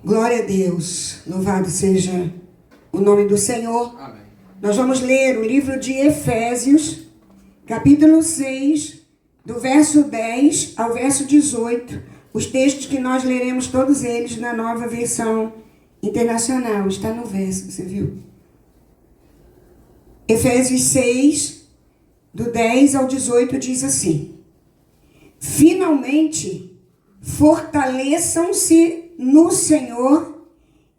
Glória a Deus, louvado seja o nome do Senhor. Amém. Nós vamos ler o livro de Efésios, capítulo 6, do verso 10 ao verso 18. Os textos que nós leremos todos eles na nova versão internacional. Está no verso, você viu? Efésios 6, do 10 ao 18 diz assim: Finalmente, fortaleçam-se no Senhor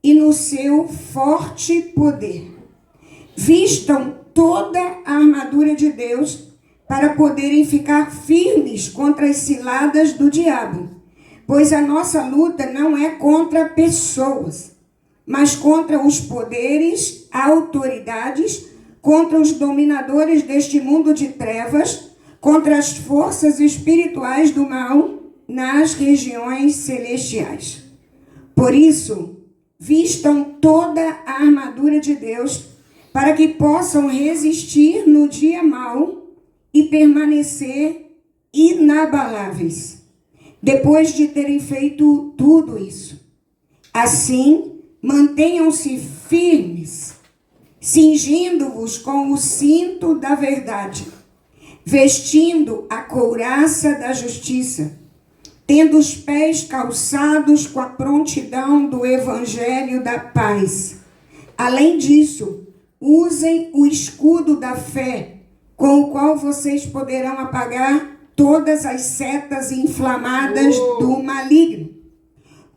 e no seu forte poder. Vistam toda a armadura de Deus para poderem ficar firmes contra as ciladas do diabo. Pois a nossa luta não é contra pessoas, mas contra os poderes, autoridades, contra os dominadores deste mundo de trevas, contra as forças espirituais do mal nas regiões celestiais. Por isso, vistam toda a armadura de Deus para que possam resistir no dia mau e permanecer inabaláveis, depois de terem feito tudo isso. Assim, mantenham-se firmes, cingindo-vos com o cinto da verdade, vestindo a couraça da justiça, tendo os pés calçados com a prontidão do evangelho da paz. Além disso, usem o escudo da fé, com o qual vocês poderão apagar todas as setas inflamadas do maligno.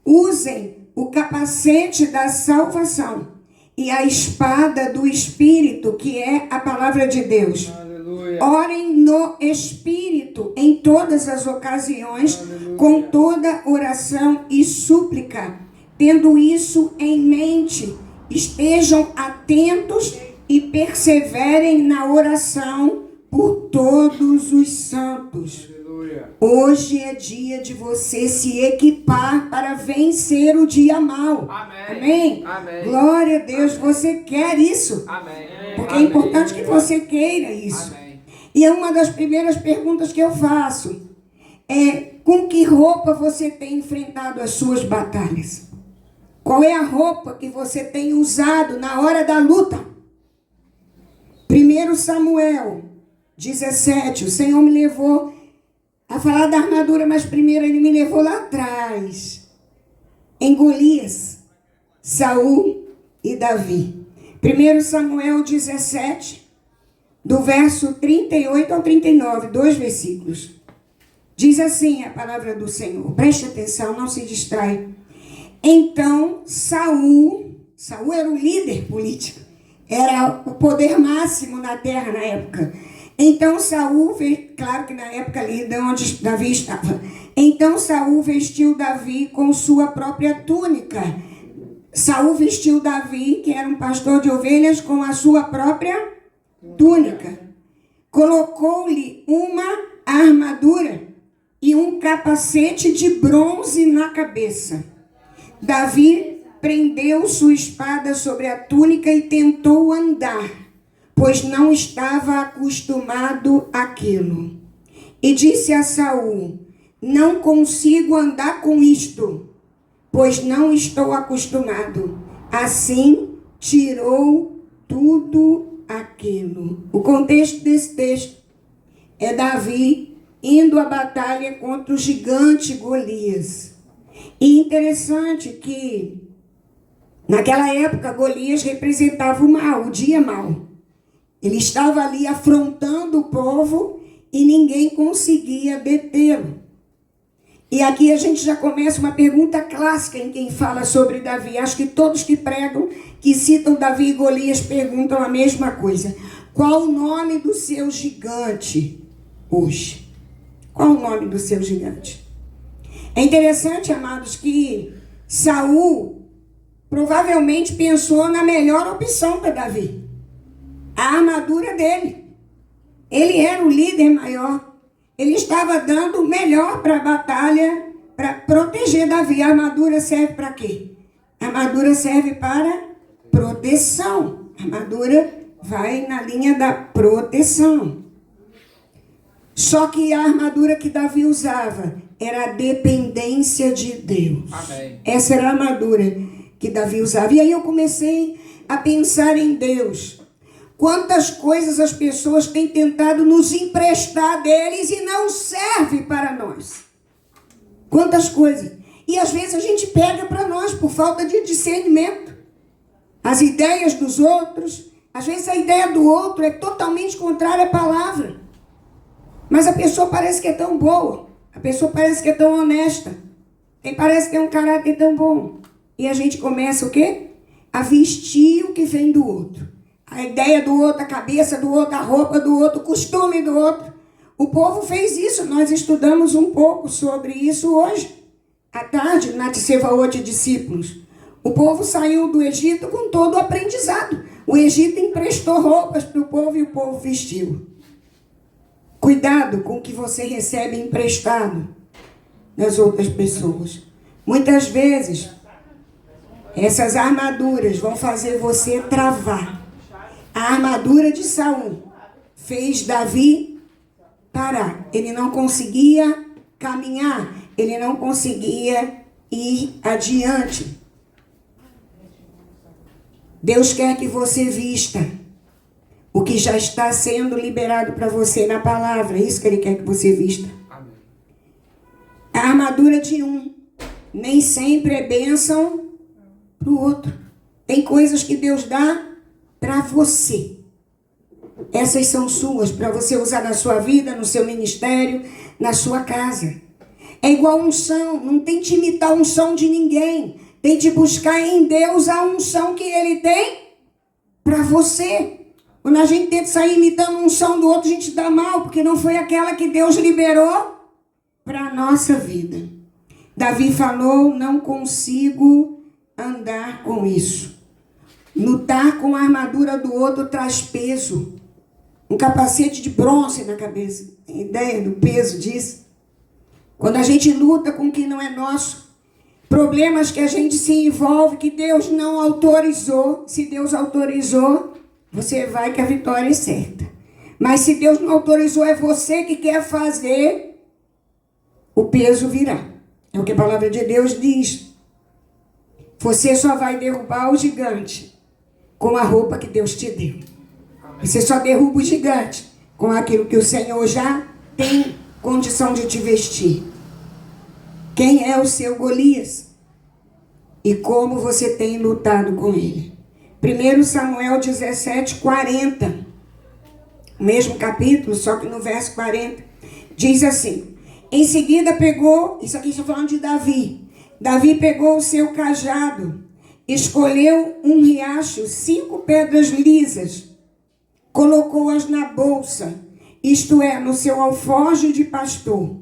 Usem o capacete da salvação e a espada do Espírito, que é a palavra de Deus. Aleluia. Orem no Espírito em todas as ocasiões, aleluia, com toda oração e súplica. Tendo isso em mente, estejam atentos e perseverem na oração por todos os santos. Aleluia. Hoje é dia de você se equipar para vencer o dia mau. Amém? Amém? Glória a Deus. Amém. Você quer isso? Amém. Porque é importante que você queira isso. Amém. E é uma das primeiras perguntas que eu faço. Com que roupa você tem enfrentado as suas batalhas? Qual é a roupa que você tem usado na hora da luta? 1 Samuel 17, o Senhor me levou a falar da armadura, mas primeiro Ele me levou lá atrás, em Golias, Saul e Davi. 1 Samuel 17, do verso 38 ao 39, 2 versículos. Diz assim a palavra do Senhor, preste atenção, não se distrai. Então Saul era o líder político, era o poder máximo na terra na época. Então Saul, claro que na época ali de onde Davi estava, então Saul vestiu Davi com sua própria túnica. Saul vestiu Davi, que era um pastor de ovelhas, com a sua própria túnica. Colocou-lhe uma armadura e um capacete de bronze na cabeça. Davi prendeu sua espada sobre a túnica e tentou andar, pois não estava acostumado àquilo. E disse a Saul: não consigo andar com isto, pois não estou acostumado. Assim, tirou tudo aquilo. O contexto desse texto é Davi indo à batalha contra o gigante Golias. E interessante que, naquela época, Golias representava o mal, o dia mau. Ele estava ali afrontando o povo e ninguém conseguia detê-lo. E aqui a gente já começa uma pergunta clássica em quem fala sobre Davi. Acho que todos que pregam, que citam Davi e Golias, perguntam a mesma coisa. Qual o nome do seu gigante hoje? Qual o nome do seu gigante? É interessante, amados, que Saul provavelmente pensou na melhor opção para Davi. A armadura dele. Ele era o líder maior. Ele estava dando o melhor para a batalha, para proteger Davi. A armadura serve para quê? A armadura serve para proteção. A armadura vai na linha da proteção. Só que a armadura que Davi usava era a dependência de Deus. Amém. Essa era a armadura que Davi usava. E aí eu comecei a pensar em Deus. Quantas coisas as pessoas têm tentado nos emprestar deles e não serve para nós. Quantas coisas. E às vezes a gente pega para nós por falta de discernimento. As ideias dos outros. Às vezes a ideia do outro é totalmente contrária à palavra. Mas a pessoa parece que é tão boa. A pessoa parece que é tão honesta. Parece ter um caráter tão bom. E a gente começa o quê? A vestir o que vem do outro. A ideia do outro, a cabeça do outro, a roupa do outro, o costume do outro. O povo fez isso. Nós estudamos um pouco sobre isso hoje. À tarde, na Tsevaot de Discípulos. O povo saiu do Egito com todo o aprendizado. O Egito emprestou roupas para o povo e o povo vestiu. Cuidado com o que você recebe emprestado das outras pessoas. Muitas vezes, essas armaduras vão fazer você travar. A armadura de Saul fez Davi parar. Ele não conseguia caminhar. Ele não conseguia ir adiante. Deus quer que você vista o que já está sendo liberado para você na palavra. É isso que Ele quer que você vista. Amém. A armadura de um nem sempre é bênção para o outro. Tem coisas que Deus dá para você. Essas são suas, para você usar na sua vida, no seu ministério, na sua casa. É igual unção. Não tente imitar a unção de ninguém. Tente buscar em Deus a unção que Ele tem para você. Quando a gente tenta sair imitando a unção do outro, a gente dá mal, porque não foi aquela que Deus liberou para a nossa vida. Davi falou, não consigo andar com isso. Lutar com a armadura do outro traz peso. Um capacete de bronze na cabeça. Tem ideia do peso disso? Quando a gente luta com o que não é nosso, problemas que a gente se envolve, que Deus não autorizou. Se Deus autorizou, você vai que a vitória é certa. Mas se Deus não autorizou, é você que quer fazer, o peso virá. É o que a palavra de Deus diz. Você só vai derrubar o gigante com a roupa que Deus te deu. Você só derruba o gigante com aquilo que o Senhor já tem condição de te vestir. Quem é o seu Golias? E como você tem lutado com ele? 1 Samuel 17:40. O mesmo capítulo, só que no verso 40. Diz assim. Em seguida pegou, isso aqui estou falando de Davi. Davi pegou o seu cajado, escolheu um riacho, 5 pedras lisas, colocou-as na bolsa, isto é, no seu alforje de pastor,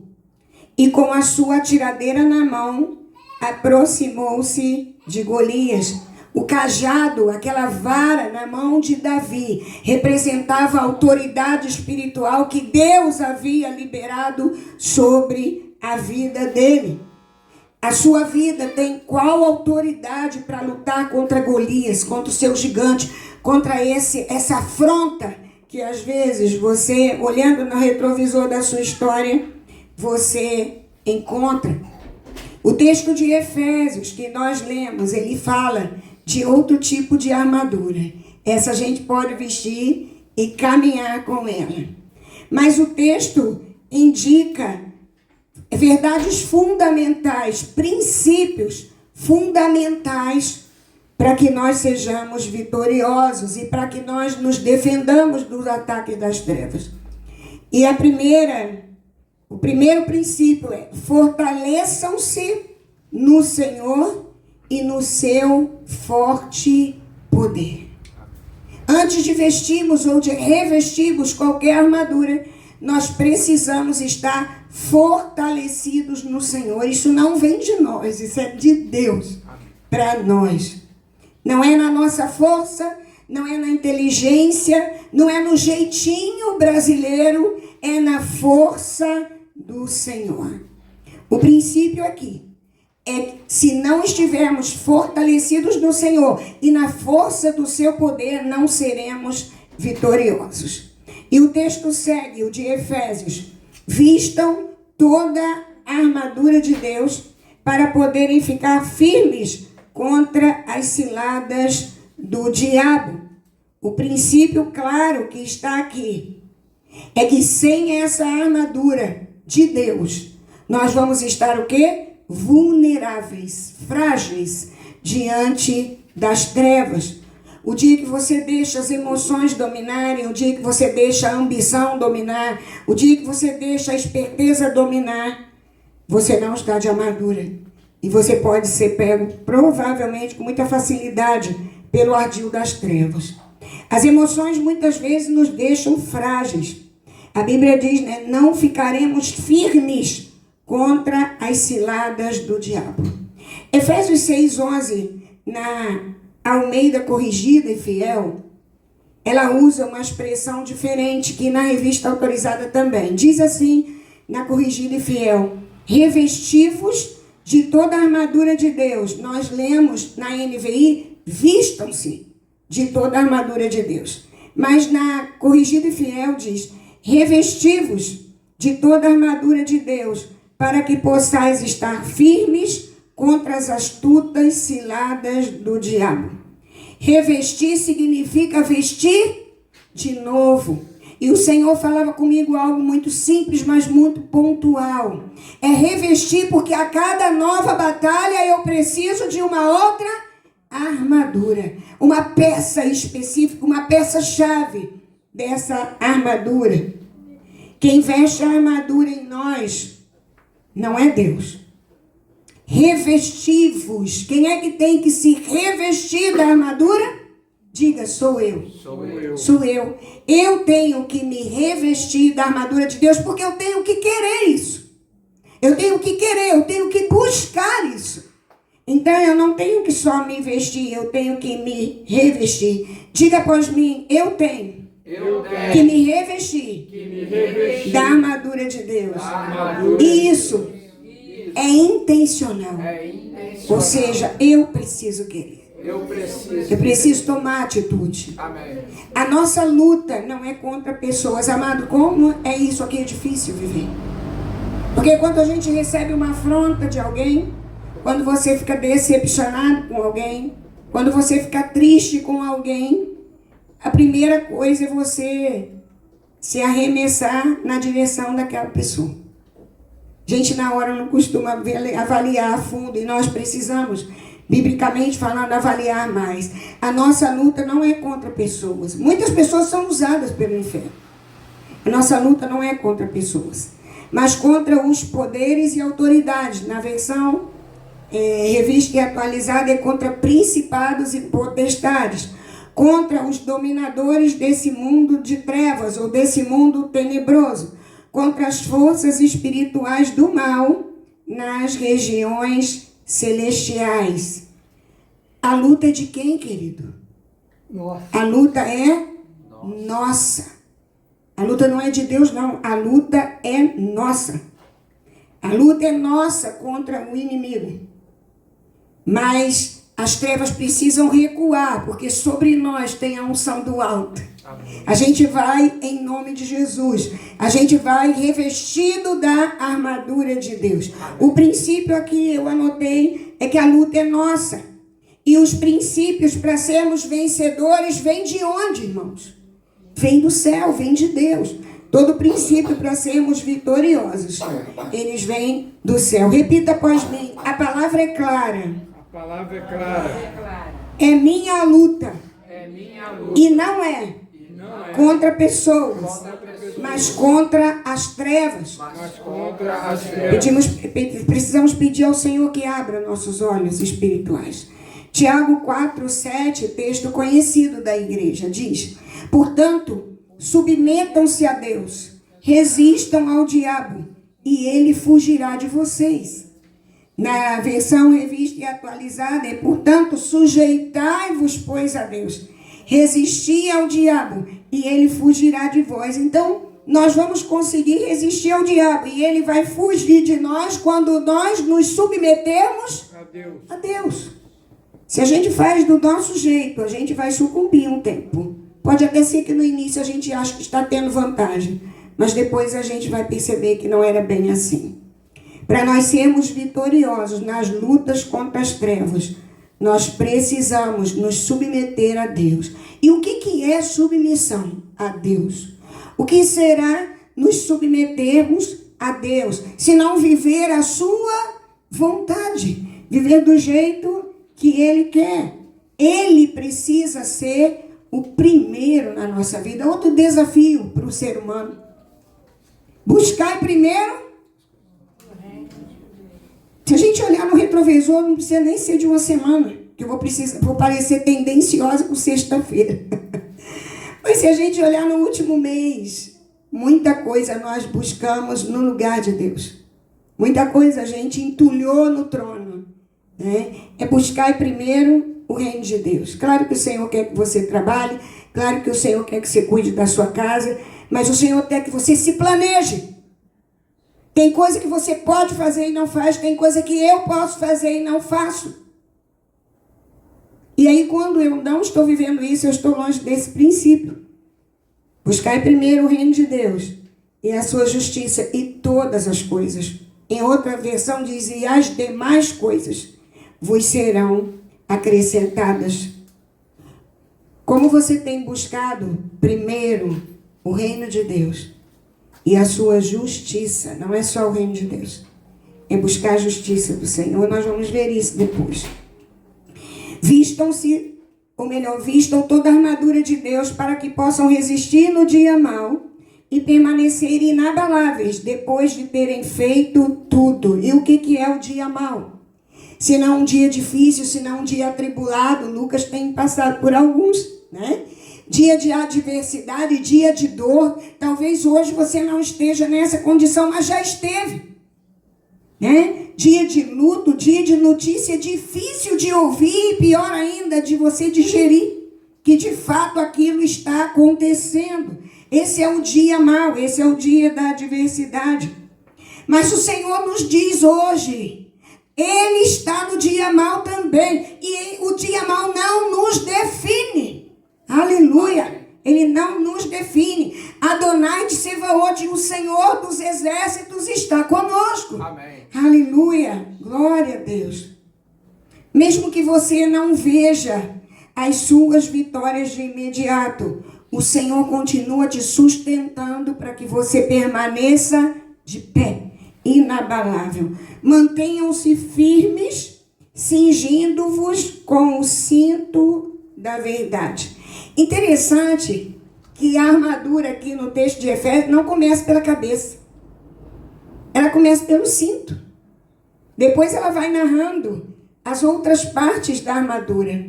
e com a sua tiradeira na mão, aproximou-se de Golias. O cajado, aquela vara na mão de Davi, representava a autoridade espiritual que Deus havia liberado sobre a vida dele. A sua vida tem qual autoridade para lutar contra Golias, contra o seu gigante, contra essa afronta que às vezes você, olhando no retrovisor da sua história, você encontra. O texto de Efésios que nós lemos, ele fala de outro tipo de armadura. Essa a gente pode vestir e caminhar com ela. Mas o texto indica verdades fundamentais, princípios fundamentais para que nós sejamos vitoriosos e para que nós nos defendamos dos ataques das trevas. E o primeiro princípio é: fortaleçam-se no Senhor e no seu forte poder. Antes de vestirmos ou de revestirmos qualquer armadura, nós precisamos estar fortalecidos no Senhor. Isso não vem de nós, isso é de Deus para nós. Não é na nossa força, não é na inteligência, não é no jeitinho brasileiro, é na força do Senhor. O princípio aqui é: se não estivermos fortalecidos no Senhor e na força do seu poder, não seremos vitoriosos. E o texto segue, o de Efésios, Vistam toda a armadura de Deus para poderem ficar firmes contra as ciladas do diabo. O princípio claro que está aqui é que sem essa armadura de Deus, nós vamos estar o quê? Vulneráveis, frágeis diante das trevas. O dia que você deixa as emoções dominarem, o dia que você deixa a ambição dominar, o dia que você deixa a esperteza dominar, você não está de armadura. E você pode ser pego, provavelmente, com muita facilidade, pelo ardil das trevas. As emoções muitas vezes nos deixam frágeis. A Bíblia diz, né, não ficaremos firmes contra as ciladas do diabo. Efésios 6:11, na Almeida Corrigida e Fiel, ela usa uma expressão diferente que na Revista Autorizada também. Diz assim, na Corrigida e Fiel, revestivos de toda a armadura de Deus. Nós lemos na NVI, vistam-se de toda a armadura de Deus. Mas na Corrigida e Fiel diz, revestivos de toda a armadura de Deus, para que possais estar firmes contra as astutas ciladas do diabo. Revestir significa vestir de novo. E o Senhor falava comigo algo muito simples, mas muito pontual. É revestir porque a cada nova batalha eu preciso de uma outra armadura. Uma peça específica, uma peça-chave dessa armadura. Quem veste a armadura em nós não é Deus. Revestivos. Quem é que tem que se revestir da armadura? Diga, sou eu. Sou eu. Eu tenho que me revestir da armadura de Deus porque eu tenho que querer isso. Eu tenho que querer, eu tenho que buscar isso. Então eu não tenho que só me vestir, eu tenho que me revestir. Diga após mim, eu tenho que me revestir da armadura de Deus. E isso é intencional. Ou seja, eu preciso querer. Eu preciso tomar atitude. Amém. A nossa luta não é contra pessoas. Amado, como é isso aqui? É difícil viver. Porque quando a gente recebe uma afronta de alguém, quando você fica decepcionado com alguém, quando você fica triste com alguém, a primeira coisa é você se arremessar na direção daquela pessoa. Gente, na hora não costuma avaliar a fundo e nós precisamos, biblicamente falando, avaliar mais. A nossa luta não é contra pessoas. Muitas pessoas são usadas pelo inferno. A nossa luta não é contra pessoas, mas contra os poderes e autoridades. Na versão revista e atualizada é contra principados e potestades, contra os dominadores desse mundo de trevas ou desse mundo tenebroso, contra as forças espirituais do mal nas regiões celestiais. A luta é de quem, querido? Nossa. A luta é nossa. A luta não é de Deus, não. A luta é nossa. A luta é nossa contra o inimigo. Mas as trevas precisam recuar, porque sobre nós tem a unção do alto. Amém. A gente vai em nome de Jesus. A gente vai revestido da armadura de Deus. Amém. O princípio aqui eu anotei é que a luta é nossa. E os princípios para sermos vencedores vêm de onde, irmãos? Vem do céu, vem de Deus. Todo princípio para sermos vitoriosos, eles vêm do céu. Repita após mim. A palavra é clara. A palavra é clara. É minha luta. É minha luta. E não é contra pessoas, mas contra as trevas. Precisamos pedir ao Senhor que abra nossos olhos espirituais. Tiago 4:7, texto conhecido da igreja, diz: portanto, submetam-se a Deus, resistam ao diabo, e ele fugirá de vocês. Na versão revista e atualizada é, portanto, sujeitai-vos, pois, a Deus, resisti ao diabo, e ele fugirá de vós. Então, nós vamos conseguir resistir ao diabo, e ele vai fugir de nós quando nós nos submetermos a Deus. Se a gente faz do nosso jeito, a gente vai sucumbir um tempo. Pode até ser que no início a gente ache que está tendo vantagem, Mas depois a gente vai perceber que não era bem assim. Para nós sermos vitoriosos nas lutas contra as trevas, nós precisamos nos submeter a Deus. E o que é submissão a Deus? O que será nos submetermos a Deus, se não viver a sua vontade, viver do jeito que Ele quer? Ele precisa ser o primeiro na nossa vida. Outro desafio para o ser humano. Buscar primeiro. Se a gente olhar no retrovisor, não precisa nem ser de uma semana, que eu vou parecer tendenciosa com sexta-feira. Mas se a gente olhar no último mês, muita coisa nós buscamos no lugar de Deus. Muita coisa a gente entulhou no trono. Né? É buscar primeiro o reino de Deus. Claro que o Senhor quer que você trabalhe, claro que o Senhor quer que você cuide da sua casa, mas o Senhor quer que você se planeje. Tem coisa que você pode fazer e não faz, tem coisa que eu posso fazer e não faço. E aí, quando eu não estou vivendo isso, eu estou longe desse princípio. Buscai primeiro o reino de Deus e a sua justiça e todas as coisas. Em outra versão diz, e as demais coisas vos serão acrescentadas. Como você tem buscado primeiro o reino de Deus e a sua justiça, não é só o reino de Deus, é buscar a justiça do Senhor. Nós vamos ver isso depois. Vistam-se, ou melhor, vistam toda a armadura de Deus para que possam resistir no dia mau e permanecer inabaláveis depois de terem feito tudo. E o que é o dia mau? Se não um dia difícil, se não um dia atribulado, Lucas tem passado por alguns, né? Dia de adversidade, dia de dor. Talvez hoje você não esteja nessa condição, mas já esteve. Né? Dia de luto, dia de notícia difícil de ouvir e pior ainda de você digerir, que de fato aquilo está acontecendo. Esse é o dia mau, esse é o dia da adversidade. Mas o Senhor nos diz hoje, Ele está no dia mau também, e o dia mau não nos define. Aleluia! Ele não nos define. Adonai de Sebaot, o Senhor dos exércitos, está conosco. Amém. Aleluia! Glória a Deus. Mesmo que você não veja as suas vitórias de imediato, o Senhor continua te sustentando para que você permaneça de pé, inabalável. Mantenham-se firmes, cingindo-vos com o cinto da verdade. Interessante que a armadura aqui no texto de Efésios não começa pela cabeça. Ela começa pelo cinto. Depois ela vai narrando as outras partes da armadura.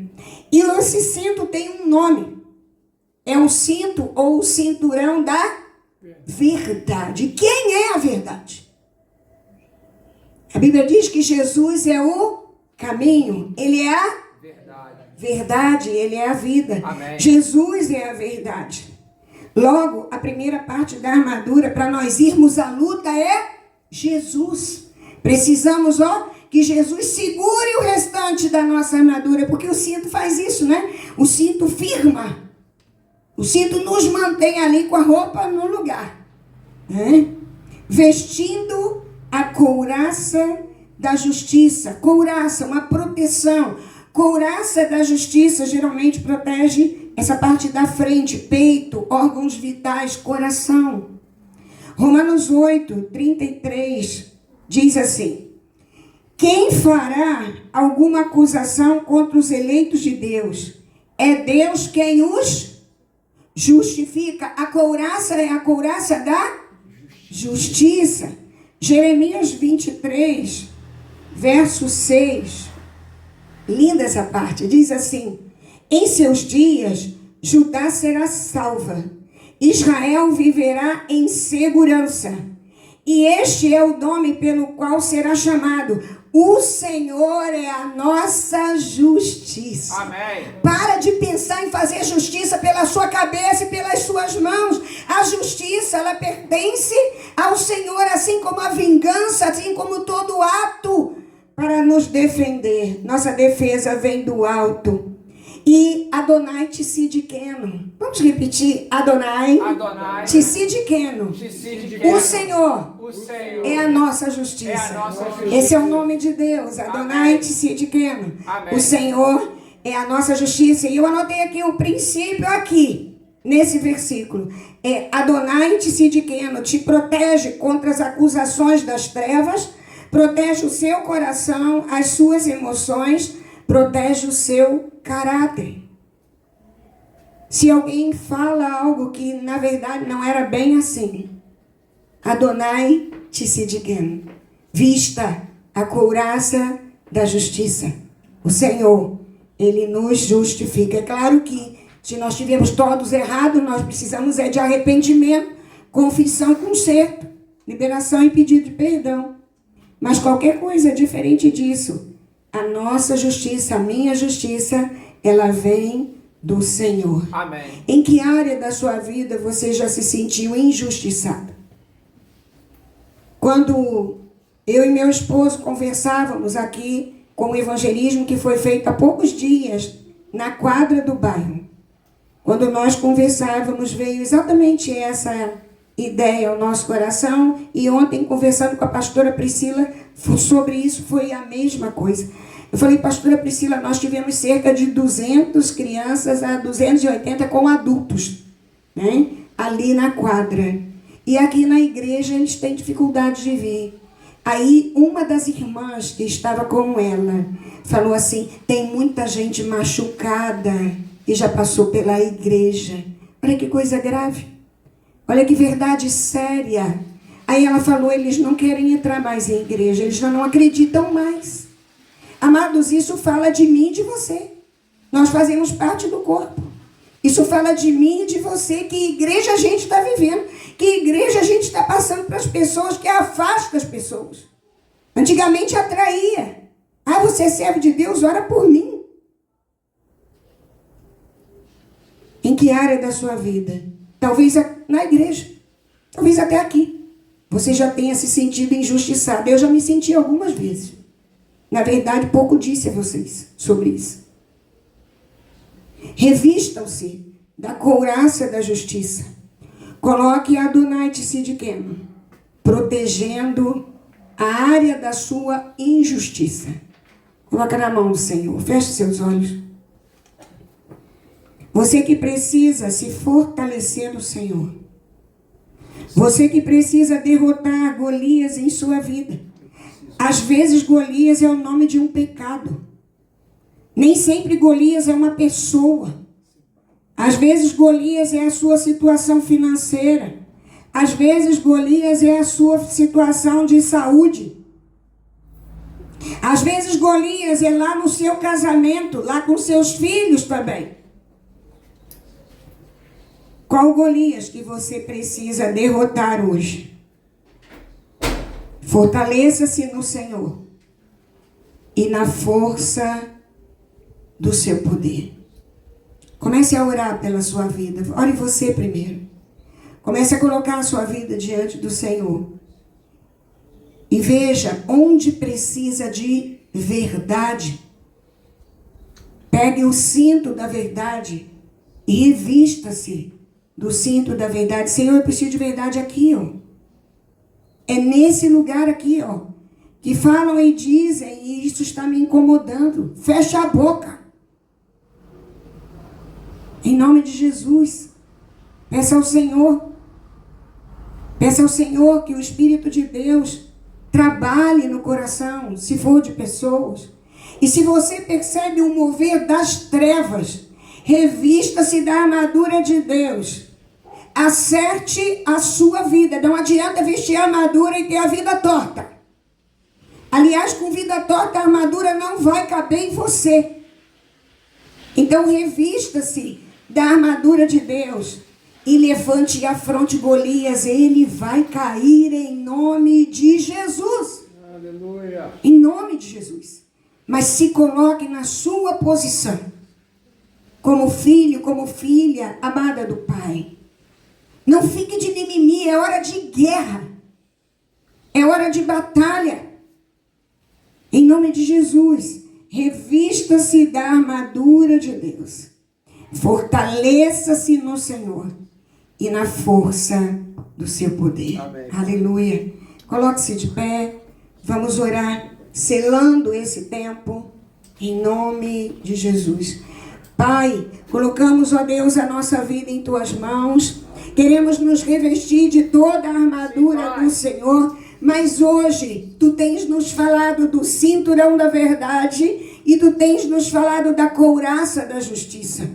E esse cinto tem um nome. É o cinto ou o cinturão da verdade. Quem é a verdade? A Bíblia diz que Jesus é o caminho. Ele é a verdade, Ele é a vida. Amém. Jesus é a verdade. Logo, a primeira parte da armadura para nós irmos à luta é Jesus. Precisamos, que Jesus segure o restante da nossa armadura, porque o cinto faz isso, né? O cinto firma. O cinto nos mantém ali com a roupa no lugar, né? Vestindo a couraça da justiça. Couraça, uma proteção. Couraça da justiça geralmente protege essa parte da frente, peito, órgãos vitais, coração. Romanos 8, 33 diz assim: quem fará alguma acusação contra os eleitos de Deus? É Deus quem os justifica. A couraça é a couraça da justiça. Jeremias 23, verso 6. Linda essa parte, diz assim: em seus dias Judá será salva, Israel viverá em segurança, e este é o nome pelo qual será chamado: o Senhor é a nossa justiça. Amém. Para de pensar em fazer justiça pela sua cabeça e pelas suas mãos. A justiça, ela pertence ao Senhor, assim como a vingança, assim como todo ato para nos defender. Nossa defesa vem do alto. E Adonai Tsidkenu. Vamos repetir. Adonai Tsidkenu. O Senhor é a nossa justiça. Esse é o nome de Deus. Adonai Tsidkenu. O Senhor é a nossa justiça. E eu anotei aqui o princípio aqui, nesse versículo. Adonai Tsidkenu te protege contra as acusações das trevas, protege o seu coração, as suas emoções, protege o seu caráter. Se alguém fala algo que na verdade não era bem assim, Adonai Tsidkenu, vista a couraça da justiça. O Senhor, Ele nos justifica. É claro que se nós estivermos todos errados, nós precisamos de arrependimento, confissão e conserto, liberação e pedido de perdão. Mas qualquer coisa diferente disso, a nossa justiça, a minha justiça, ela vem do Senhor. Amém. Em que área da sua vida você já se sentiu injustiçado? Quando eu e meu esposo conversávamos aqui com o evangelismo que foi feito há poucos dias na quadra do bairro, quando nós conversávamos, veio exatamente essa ideia ao nosso coração. E ontem, conversando com a pastora Priscila sobre isso, foi a mesma coisa. Eu falei, pastora Priscila, nós tivemos cerca de 200 crianças a 280 com adultos, né? Ali na quadra. E aqui na igreja eles têm dificuldade de vir. Aí uma das irmãs que estava com ela falou assim, tem muita gente machucada e já passou pela igreja. Olha que coisa grave. Olha que verdade séria. Aí ela falou, eles não querem entrar mais em igreja, eles já não acreditam mais. Amados, isso fala de mim e de você. Nós fazemos parte do corpo. Isso fala de mim e de você, que igreja a gente está vivendo, que igreja a gente está passando para as pessoas, que afasta as pessoas. Antigamente atraía. Ah, você é servo de Deus, ora por mim. Em que área da sua vida? Talvez na igreja, talvez até aqui. Você já tenha se sentido injustiçado. Eu já me senti algumas vezes. Na verdade, pouco disse a vocês sobre isso. Revistam-se da couraça da justiça. Coloque Adonai Tsidkenu, protegendo a área da sua injustiça. Coloca na mão do Senhor. Feche seus olhos. Você que precisa se fortalecer no Senhor. Você que precisa derrotar Golias em sua vida. Às vezes Golias é o nome de um pecado. Nem sempre Golias é uma pessoa. Às vezes Golias é a sua situação financeira. Às vezes Golias é a sua situação de saúde. Às vezes Golias é lá no seu casamento, lá com seus filhos também. Qual Golias que você precisa derrotar hoje? Fortaleça-se no Senhor e na força do seu poder. Comece a orar pela sua vida. Ore você primeiro. Comece a colocar a sua vida diante do Senhor. E veja onde precisa de verdade. Pegue o cinto da verdade e revista-se do cinto da verdade. Senhor, eu preciso de verdade aqui, ó. É nesse lugar aqui, ó, que falam e dizem, e isso está me incomodando. Fecha a boca. Em nome de Jesus. Peça ao Senhor. Peça ao Senhor que o Espírito de Deus trabalhe no coração, se for de pessoas. E se você percebe um mover das trevas, revista-se da armadura de Deus. Acerte a sua vida. Não adianta vestir a armadura e ter a vida torta. Aliás, com vida torta, a armadura não vai caber em você. Então, revista-se da armadura de Deus e levante e afronte Golias. Ele vai cair em nome de Jesus. Aleluia. Em nome de Jesus. Mas se coloque na sua posição. Como filho, como filha amada do Pai. Não fique de mimimi, é hora de guerra. É hora de batalha. Em nome de Jesus. revista-se da armadura de Deus. Fortaleça-se no Senhor e na força do seu poder. Amém. Aleluia. Coloque-se de pé. Vamos orar, selando esse tempo, em nome de Jesus. Pai, colocamos, ó Deus, a nossa vida em Tuas mãos. Queremos nos revestir de toda a armadura do Senhor. Mas hoje, Tu tens nos falado do cinturão da verdade e Tu tens nos falado da couraça da justiça.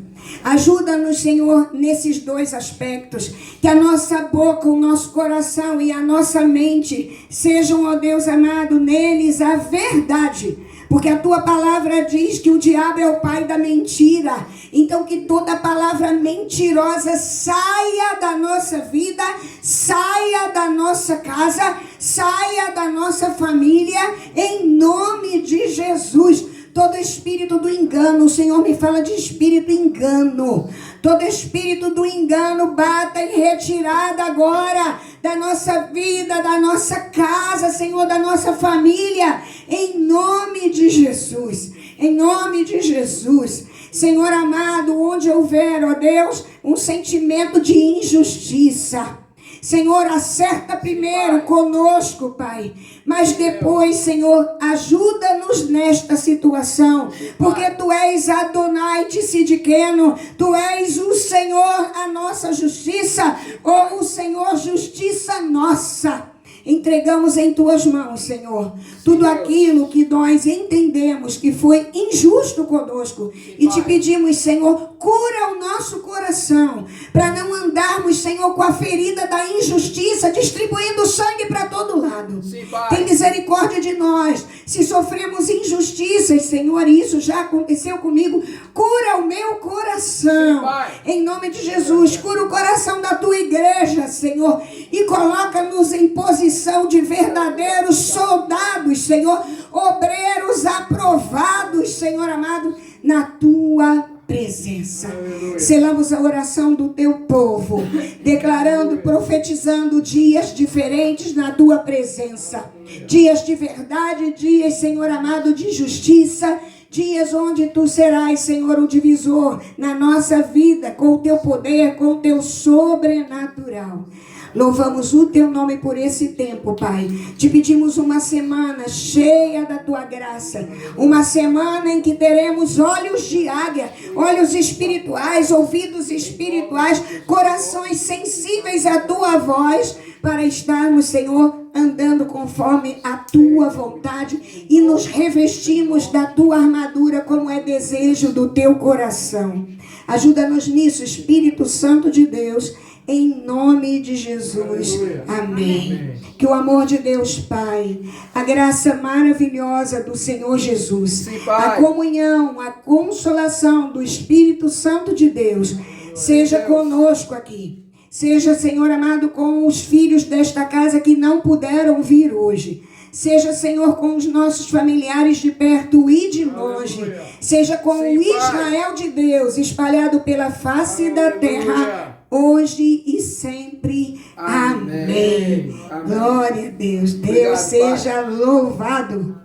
Ajuda-nos, Senhor, nesses dois aspectos. Que a nossa boca, o nosso coração e a nossa mente sejam, ó Deus amado, neles a verdade. Porque a Tua palavra diz que o diabo é o pai da mentira. Então que toda palavra mentirosa saia da nossa vida, saia da nossa casa, saia da nossa família, em nome de Jesus. Todo espírito do engano, o Senhor me fala de espírito engano. Todo espírito do engano bata em retirada agora da nossa vida, da nossa casa, Senhor, da nossa família, em nome de Jesus. Em nome de Jesus. Senhor amado, onde houver, ó Deus, um sentimento de injustiça, Senhor, acerta primeiro conosco, Pai. Mas depois, Senhor, ajuda-nos nesta situação. Porque Tu és Adonai Tzidkenu. Tu és o Senhor, a nossa justiça. Ou o Senhor, justiça nossa. Entregamos em Tuas mãos, Senhor, tudo aquilo que nós entendemos que foi injusto conosco. E Te pedimos, Senhor, cura o nosso coração, para não andarmos, Senhor, com a ferida da injustiça, distribuindo sangue para todo lado. Tem misericórdia de nós. Se sofremos injustiças, Senhor, isso já aconteceu comigo, cura o meu coração. Em nome de Jesus, cura o coração da Tua igreja, Senhor, e coloca-nos em posição de verdadeiros soldados, Senhor, obreiros aprovados, Senhor amado, na Tua presença. Aleluia. Selamos a oração do Teu povo, declarando, profetizando dias diferentes na Tua presença, dias de verdade, dias, Senhor amado, de justiça, dias onde Tu serás, Senhor, o divisor na nossa vida, com o Teu poder, com o Teu sobrenatural. Louvamos o Teu nome por esse tempo, Pai. Te pedimos uma semana cheia da Tua graça. Uma semana em que teremos olhos de águia, olhos espirituais, ouvidos espirituais, corações sensíveis à Tua voz, para estarmos, Senhor, andando conforme a Tua vontade e nos revestimos da Tua armadura, como é desejo do Teu coração. Ajuda-nos nisso, Espírito Santo de Deus, em nome de Jesus. Amém. Que o amor de Deus Pai, a graça maravilhosa do Senhor Jesus, a comunhão, a consolação do Espírito Santo de Deus, seja conosco aqui. Seja, Senhor amado, com os filhos desta casa que não puderam vir hoje. Seja, Senhor, com os nossos familiares de perto e de longe. Seja com o Israel de Deus espalhado pela face da terra, hoje e sempre. Amém. Amém. Glória a Deus. Deus seja louvado.